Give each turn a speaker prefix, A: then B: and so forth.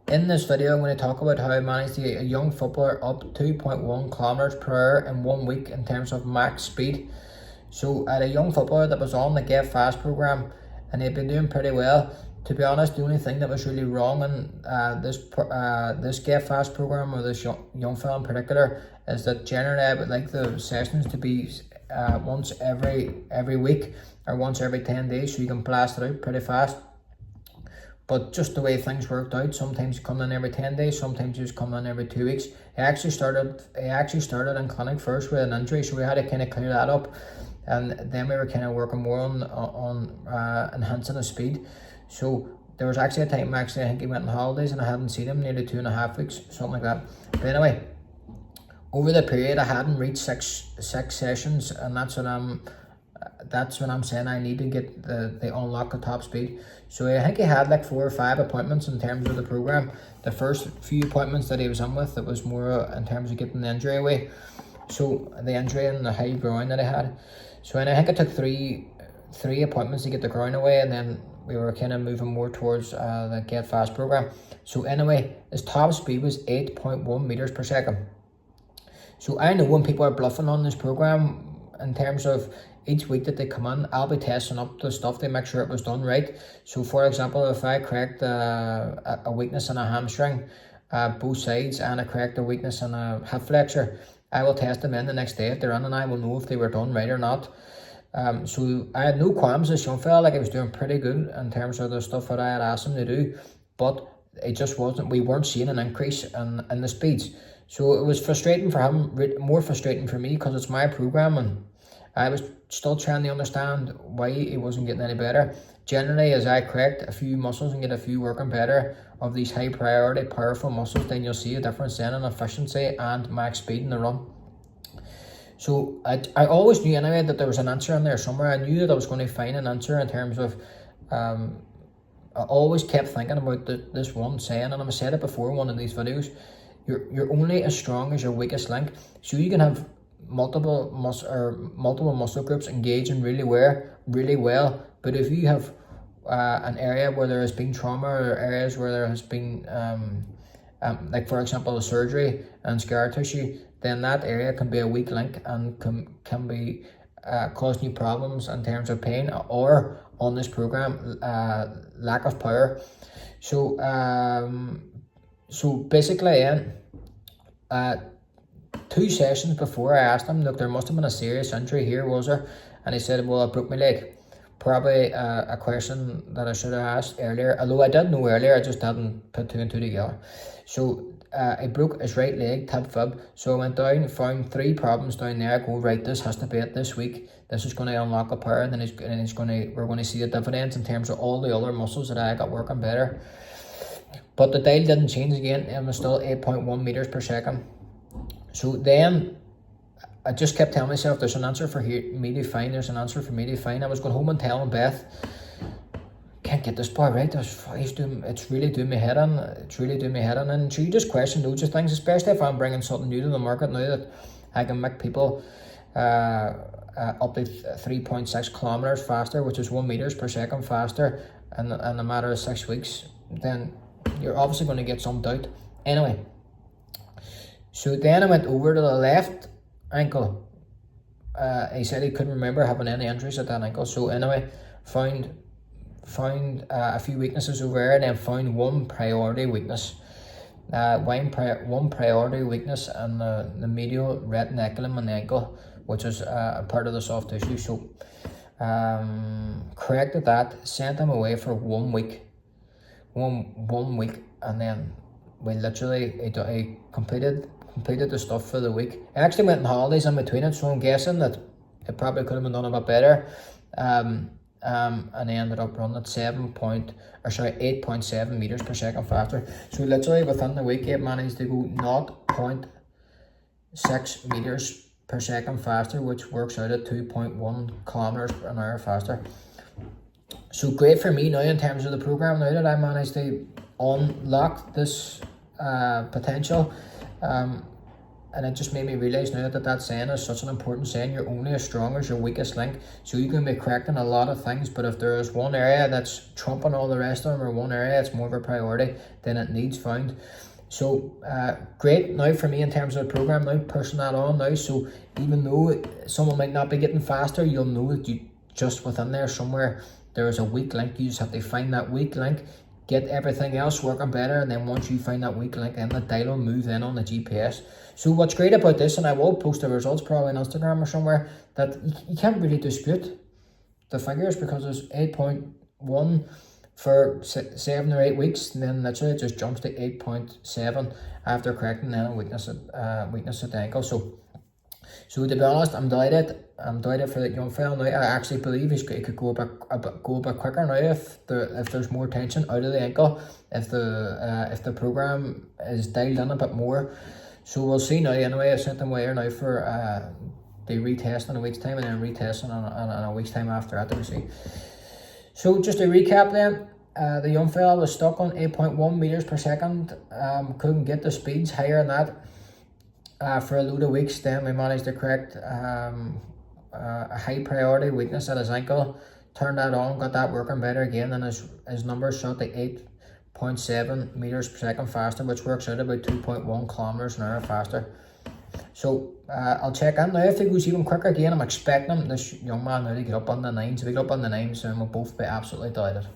A: In this video, I'm going to talk about how I managed to get a young footballer up 2.1 kilometers per hour in 1 week in terms of max speed. So I had a young footballer that was on the Get Fast program and he'd been doing pretty well. To be honest, the only thing that was really wrong in this Get Fast program, or this young fella in particular, is that generally I would like the sessions to be once every week or once every 10 days, so you can blast it out pretty fast. But just the way things worked out, sometimes you come in every 10 days, sometimes you just come in every 2 weeks. He actually started in clinic first with an injury, so we had to kind of clear that up. And then we were kind of working more on enhancing his speed. So there was actually a time, I think he went on holidays and I hadn't seen him nearly 2.5 weeks, something like that. But anyway, over the period I hadn't reached six sessions, and that's when I'm saying I need to get the unlock the top speed. So I think he had like 4 or 5 appointments in terms of the program. The first few appointments that he was in with, it was more in terms of getting the injury away. So the injury and the high groin that I had. So and I think it took three appointments to get the groin away, and then we were kind of moving more towards the Get Fast program. So anyway, his top speed was 8.1 meters per second. So I know when people are bluffing on this program, in terms of each week that they come in, I'll be testing up the stuff to make sure it was done right. So for example, if I correct a weakness in a hamstring, both sides, and I correct a weakness in a hip flexor, I will test them in the next day if they're in, and I will know if they were done right or not. So I had no qualms. This young fella, like, he was doing pretty good in terms of the stuff that I had asked him to do, but it just wasn't, we weren't seeing an increase in the speeds. So it was frustrating for him, more frustrating for me, because it's my program and I was still trying to understand why he wasn't getting any better. Generally, as I correct a few muscles and get a few working better of these high priority powerful muscles, then you'll see a difference then in efficiency and max speed in the run. So I always knew anyway that there was an answer in there somewhere. I knew that I was going to find an answer in terms of, I always kept thinking about this one saying, and I've said it before in one of these videos, you're only as strong as your weakest link. So you can have multiple muscle groups engaging really well, but if you have an area where there has been trauma, or areas where there has been like for example a surgery and scar tissue, then that area can be a weak link and can be causing you problems in terms of pain, or on this program lack of power. So basically 2 sessions before, I asked him, look, there must have been a serious injury here, was there? And he said, well, I broke my leg. Probably a question that I should have asked earlier, although I did know earlier, I just hadn't put 2 and 2 together. So he broke his right leg, tib fib. So I went down, found 3 problems down there. I go, right, this has to be it this week. This is going to unlock a power, and then we're going to see the dividends in terms of all the other muscles that I got working better. But the dial didn't change again, and it was still 8.1 meters per second. So then I just kept telling myself, there's an answer for me to find, there's an answer for me to find. I was going home and telling Beth, can't get this boy right, it's really doing my head in, and so you just question loads of things, especially if I'm bringing something new to the market now that I can make people up to 3.6 kilometers faster, which is 1 meters per second faster in a matter of 6 weeks. Then you're obviously going to get some doubt. Anyway, so then I went over to the left ankle. He said he couldn't remember having any injuries at that ankle. So anyway, found a few weaknesses over there, and then found one priority weakness. One priority weakness in the medial retinaculum on the ankle, which is a part of the soft tissue. So corrected that, sent him away for 1 week. One week, and then we literally he completed the stuff for the week. I actually went on holidays in between it, so I'm guessing that it probably could have been done a bit better. And I ended up running at 8.7 meters per second faster. So literally within the week, I managed to go 0.6 meters per second faster, which works out at 2.1 kilometers an hour faster. So great for me now in terms of the program, now that I managed to unlock this potential. And it just made me realise now that that saying is such an important saying. You're only as strong as your weakest link. So you can be correcting a lot of things, but if there is one area that's trumping all the rest of them, or one area that's more of a priority, then it needs found. So great now for me in terms of the program now, pushing that on now. So even though someone might not be getting faster, you'll know that you just within there somewhere there is a weak link. You just have to find that weak link, get everything else working better, and then once you find that weak link, then the dial will move in on the GPS. So what's great about this, and I will post the results probably on Instagram or somewhere, that you can't really dispute the figures, because it's 8.1 for 7 or 8 weeks, and then literally it just jumps to 8.7 after correcting then a weakness at the ankle. So to be honest, I'm delighted. I'm delighted for that young fella now. I actually believe he could go a bit quicker now if there's more tension out of the ankle, if the program is dialed in a bit more. So we'll see now. Anyway, I sent them away now for the retest in a week's time, and then retesting in a week's time after that, we'll see. So just to recap then, the young fella was stuck on 8.1 meters per second. Couldn't get the speeds higher than that for a load of weeks. Then we managed to correct a high priority weakness at his ankle, turned that on, got that working better again, and his numbers shot to 8.7 meters per second faster, which works out about 2.1 kilometers an hour faster. So I'll check in now. If it goes even quicker again, I'm expecting this young man now to get up on the 9s. If he get up on the 9s, then we'll both be absolutely delighted.